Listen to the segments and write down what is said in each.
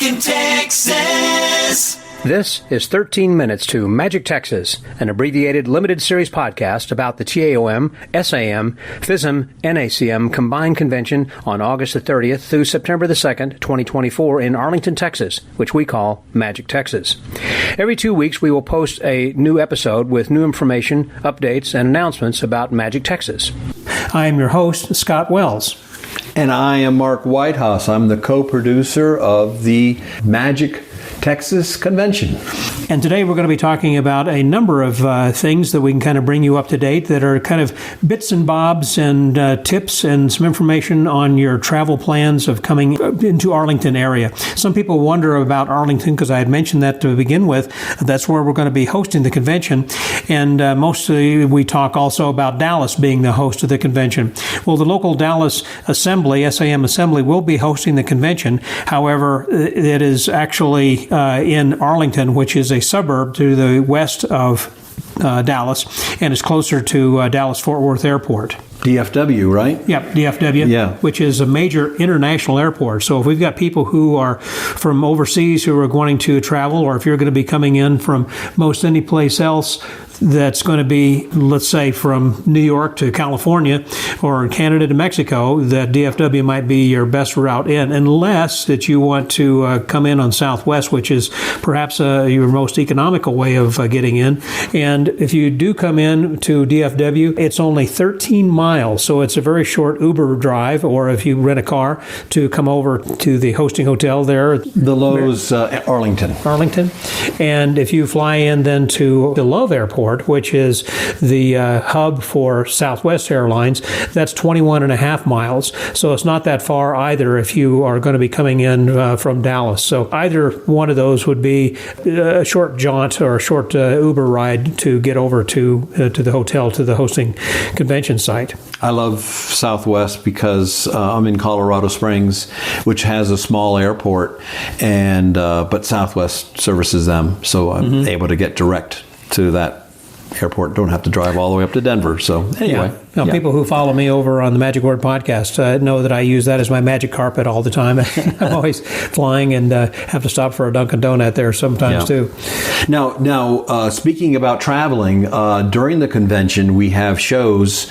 Talking Texas. This is 13 Minutes to Magic Texas, an abbreviated limited series podcast about the TAOM, SAM, FISM, NACM combined convention on August the 30th through September the 2nd, 2024 in Arlington, Texas, which we call Magic Texas. Every 2 weeks we will post a new episode with new information, updates, and announcements about Magic Texas. I am your host, Scott Wells. And I am Mark Whitehouse. I'm the co-producer of the Magic Texas Convention. And today we're going to be talking about a number of things that we can kind of bring you up to date that are kind of bits and bobs and tips and some information on your travel plans of coming into Arlington area. Some people wonder about Arlington because I had mentioned that to begin with. That's where we're going to be hosting the convention. And mostly we talk also about Dallas being the host of the convention. Well, the local Dallas Assembly, SAM Assembly, will be hosting the convention. However, it is actually in Arlington, which is a suburb to the west of Dallas, and is closer to Dallas-Fort Worth Airport. DFW, right? Yep, DFW, yeah. Which is a major international airport. So if we've got people who are from overseas who are wanting to travel, or if you're going to be coming in from most any place else that's going to be, let's say, from New York to California or Canada to Mexico, that DFW might be your best route in, unless that you want to come in on Southwest, which is perhaps your most economical way of getting in. And if you do come in to DFW, it's only 13 miles, so it's a very short Uber drive, or if you rent a car to come over to the hosting hotel there. The Lowe's Arlington. And if you fly in then to the Love Airport, which is the hub for Southwest Airlines, that's 21 and a half miles. So it's not that far either if you are going to be coming in from Dallas. So either one of those would be a short jaunt or a short Uber ride to get over to the hotel, to the hosting convention site. I love Southwest because I'm in Colorado Springs, which has a small airport, and but Southwest services them, so I'm able to get direct to that airport. Don't have to drive all the way up to Denver. So anyway. Yeah. Now, people who follow me over on the Magic Word podcast know that I use that as my magic carpet all the time. I'm always flying and have to stop for a Dunkin' Donut there sometimes too. Now, speaking about traveling, during the convention, we have shows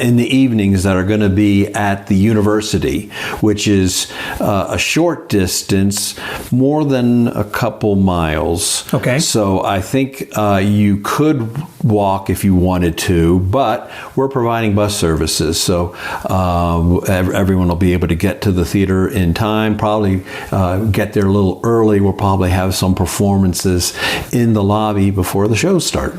in the evenings that are going to be at the university, which is a short distance, more than a couple miles. Okay. So I think you could walk if you wanted to, but we're providing bus services, so everyone will be able to get to the theater in time, probably get there a little early. We'll probably have some performances in the lobby before the shows start.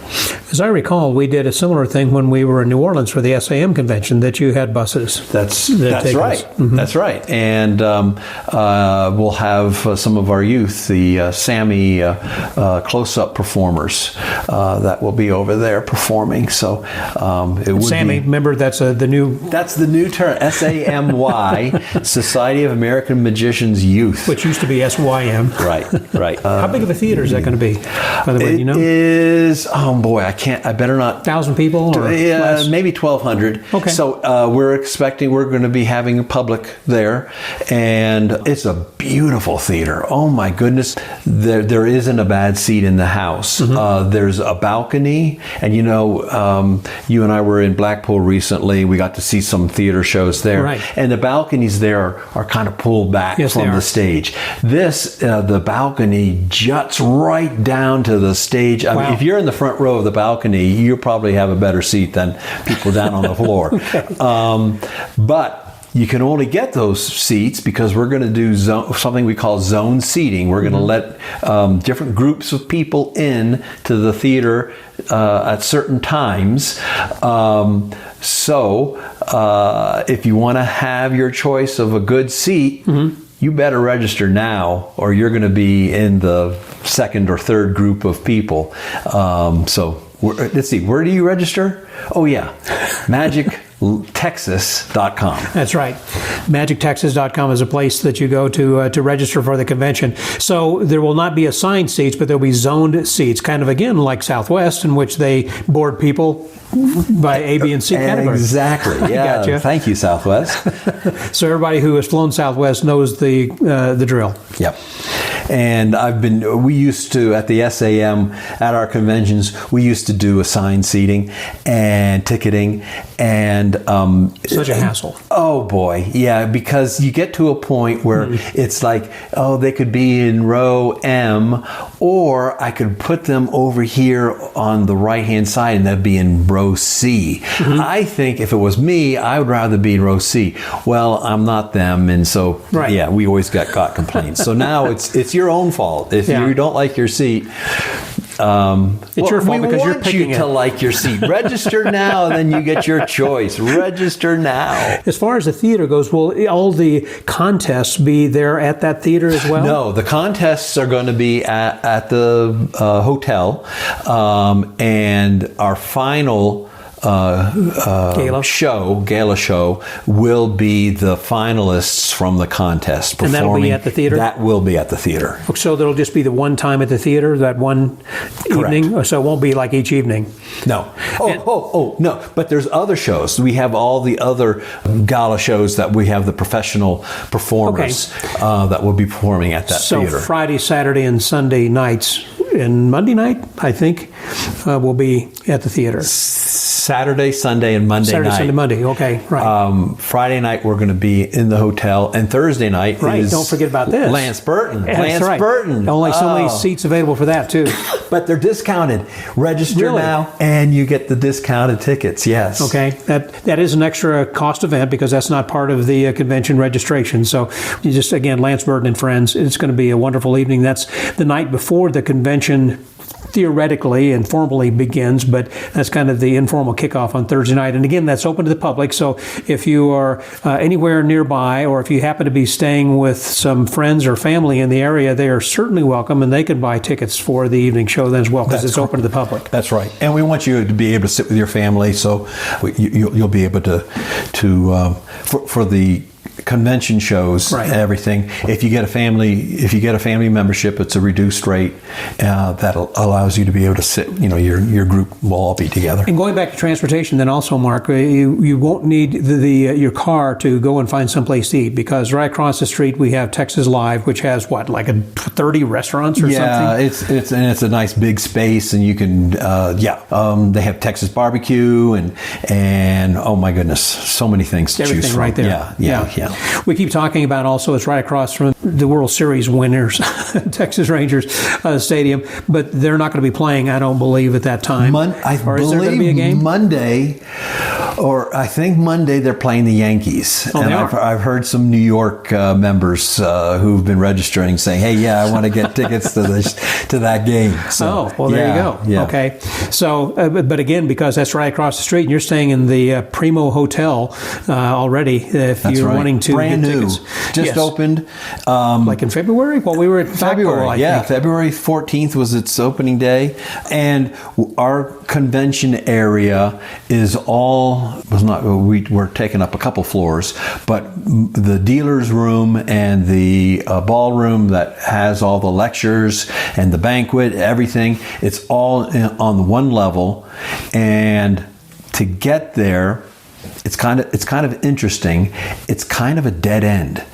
As I recall, we did a similar thing when we were in New Orleans for the SAM convention, that you had buses. That's right. Mm-hmm. That's right. And we'll have some of our youth, the SAMI close-up performers that will be over there performing. So it would SAMI, remember that's the new... That's the new term, SAMY, Society of American Magicians Youth. Which used to be SYM. Right. How big of a theater is that going to be, by the way, you know? It is, I better not... 1,000 people? Or less? Maybe 1,200. Okay. So we're going to be having a public there, and it's a beautiful theater. Oh my goodness. There isn't a bad seat in the house. Mm-hmm. There's a balcony, and you and I were in Blackpool recently. We got to see some theater shows there. Right. And the balconies there are kind of pulled back from the stage. The balcony juts right down to the stage. I mean, if you're in the front row of the balcony, you probably have a better seat than people down on the floor. But you can only get those seats because we're going to do something we call zone seating. We're going to let different groups of people in to the theater at certain times. So if you want to have your choice of a good seat, you better register now, or you're going to be in the second or third group of people. So let's see, where do you register? Oh yeah, MagicTexas.com. That's right. MagicTexas.com is a place that you go to register for the convention. So there will not be assigned seats, but there'll be zoned seats, kind of again like Southwest, in which they board people by A, B, and C categories. Exactly. Yeah. Gotcha. Thank you, Southwest. So everybody who has flown Southwest knows the drill. Yep. And we used to, at the SAM, at our conventions, we used to do assigned seating and ticketing, and such a hassle. Oh boy, yeah, because you get to a point where it's like, oh, they could be in row M, or I could put them over here on the right-hand side and they'd be in row C. I think if it was me, I would rather be in row C. Well, I'm not them, and so yeah, we always got complaints. So now it's your own fault if you don't like your seat. It's your fault because you're picking it. We want you to like your seat. Register now, and then you get your choice. Register now. As far as the theater goes, will all the contests be there at that theater as well? No, the contests are going to be at the hotel, and our final gala show will be the finalists from the contest performing. And that'll be at the theater? That will be at the theater. So there'll just be the one time at the theater, that one evening? So it won't be like each evening? No. No. But there's other shows. We have all the other gala shows that we have the professional performers that will be performing at that theater. So Friday, Saturday, and Sunday nights, and Monday night, I think, will be at the theater. Saturday, Sunday, and Monday night. Saturday, Sunday, Monday. Okay, right. Friday night we're going to be in the hotel, and Thursday night is don't forget about this. Lance Burton. Yeah, Lance Burton. Only so many seats available for that too. But they're discounted. Register now, and you get the discounted tickets. Yes. Okay, that is an extra cost event because that's not part of the convention registration. So you just again, Lance Burton and friends. It's going to be a wonderful evening. That's the night before the convention theoretically and formally begins, but that's kind of the informal kickoff on Thursday night. And again, that's open to the public. So if you are anywhere nearby, or if you happen to be staying with some friends or family in the area, they are certainly welcome, and they can buy tickets for the evening show then as well, because it's open to the public. That's right. And we want you to be able to sit with your family, so you'll be able to for the convention shows and everything. If you get a family membership, it's a reduced rate that allows you to be able to sit. Your group will all be together. And going back to transportation, then also, Mark, you won't need your car to go and find someplace to eat, because right across the street we have Texas Live, which has 30 restaurants or something. Yeah, it's a nice big space, and you can they have Texas barbecue and oh my goodness, so many things to choose from. Right there. Yeah. We keep talking about also it's right across from the World Series winners, Texas Rangers Stadium, but they're not going to be playing, I don't believe, at that time. I believe there going to be a game? Monday, or I think Monday they're playing the Yankees. Oh, and I've heard some New York members who've been registering saying, hey, yeah, I want to get tickets to that game. So, there you go. Yeah. Okay. So, but again, because that's right across the street, and you're staying in the Primo Hotel already, if you're wanting to brand get new, tickets. just opened, like in February. Well, we were at February. February 14th was its opening day, and our convention area is we're taking up a couple floors, but the dealer's room and the ballroom that has all the lectures and the banquet, everything, it's all on the one level, and to get there, it's kind of interesting. It's kind of a dead end.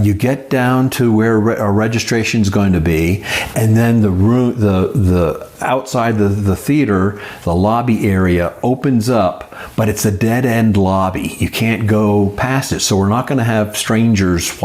You get down to where our registration is going to be, and then the outside the theater, the lobby area opens up, but it's a dead end lobby. You can't go past it, so we're not going to have strangers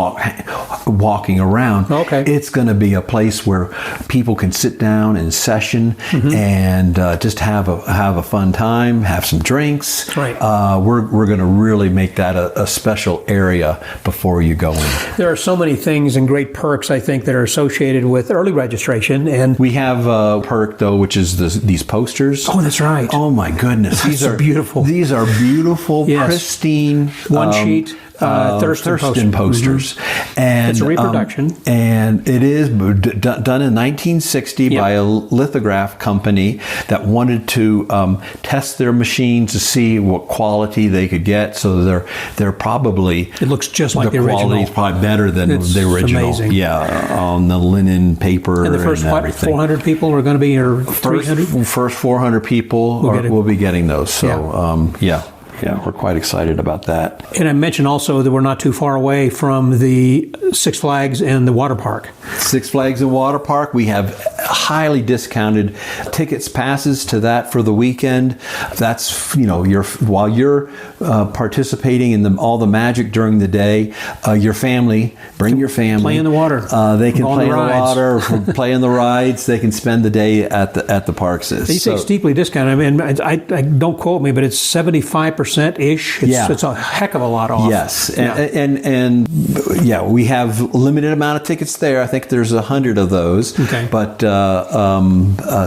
walking around. Okay. It's going to be a place where people can sit down in session and just have a fun time, have some drinks. Right. We're going to really make that a special area before you go in. There are so many things and great perks, I think, that are associated with early registration. And we have a perk, though, which is these posters. Oh, that's right. Oh, my goodness. These are beautiful. These are beautiful, pristine. One sheet. Thurston posters. Mm-hmm. And it's a reproduction. And it is done in 1960 by a lithograph company that wanted to test their machines to see what quality they could get. So they're probably... It looks just like the original. The quality is probably better than the original. Amazing. Yeah, on the linen paper and the first, everything. 400 people are going to be, or 300? First 400 people will be getting those. So, yeah, we're quite excited about that. And I mentioned also that we're not too far away from the Six Flags and the water park. Six Flags and Water Park, we have highly discounted tickets, passes to that for the weekend. That's, while you're participating in all the magic during the day, your family, bring your family. Play in the water. They can play in the water, play in the rides. They can spend the day at the parks. You say steeply discounted. I mean, I don't quote me, but it's 75%-ish. It's a heck of a lot off. Yes. And we have limited amount of tickets there. I think there's 100 of those. Okay. But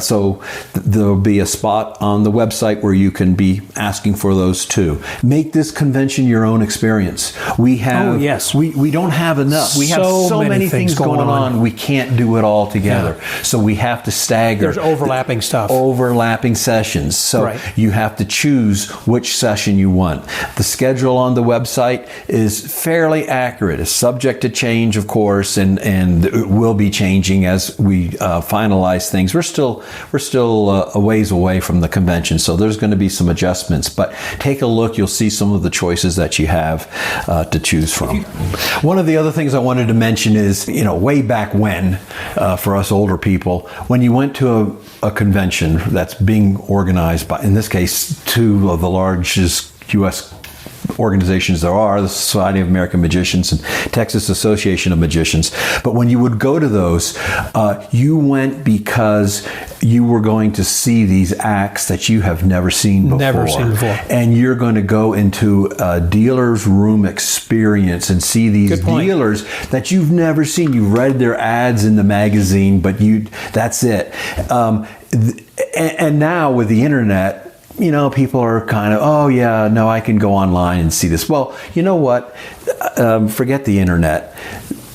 so there'll be a spot on the website where you can be asking for those too. Make this convention your own experience. We have. Oh, yes. We don't have enough. We have so many things going on. We can't do it all together. Yeah. So we have to stagger. There's overlapping stuff. Overlapping sessions. So you have to choose which session you want. The schedule on the website is fairly accurate. It's subject to change, of course, and it will be changing as we finalize things. We're still a ways away from the convention, so there's going to be some adjustments. But take a look; you'll see some of the choices that you have to choose from. One of the other things I wanted to mention is, way back when, for us older people, when you went to a convention that's being organized by, in this case, two of the largest U.S. organizations there are, the Society of American Magicians and Texas Association of Magicians. But when you would go to those, you went because you were going to see these acts that you have never seen before. Never seen before. And you're going to go into a dealer's room experience and see these dealers that you've never seen. You read their ads in the magazine, but that's it. And now with the internet, people are kind of, I can go online and see this. Well, you know what? Forget the internet.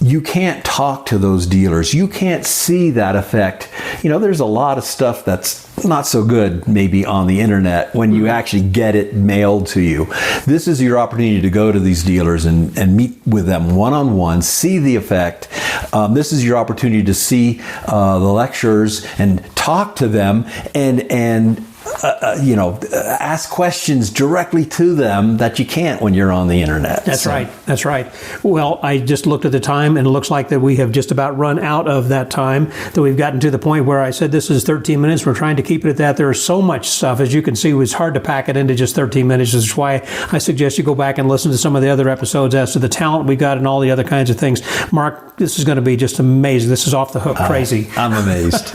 You can't talk to those dealers. You can't see that effect. There's a lot of stuff that's not so good maybe on the internet when you actually get it mailed to you. This is your opportunity to go to these dealers and meet with them one-on-one, see the effect. This is your opportunity to see the lecturers and talk to them and ask questions directly to them that you can't when you're on the internet. That's right. Well, I just looked at the time, and it looks like that we have just about run out of that time, that we've gotten to the point where I said this is 13 minutes. We're trying to keep it at that. There is so much stuff. As you can see, it was hard to pack it into just 13 minutes. This is why I suggest you go back and listen to some of the other episodes as to the talent we got and all the other kinds of things. Mark, this is going to be just amazing. This is off the hook crazy. I'm amazed.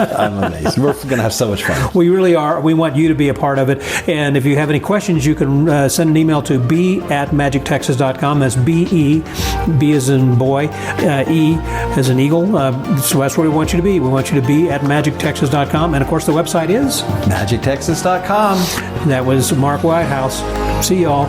We're going to have so much fun. We really are. We want you to be a part of it. And if you have any questions, you can send an email to b@magictexas.com. That's B-E, B as in boy, E as in eagle. So that's where we want you to be. We want you to be at magictexas.com. And of course, the website is magictexas.com. That was Mark Whitehouse. See y'all.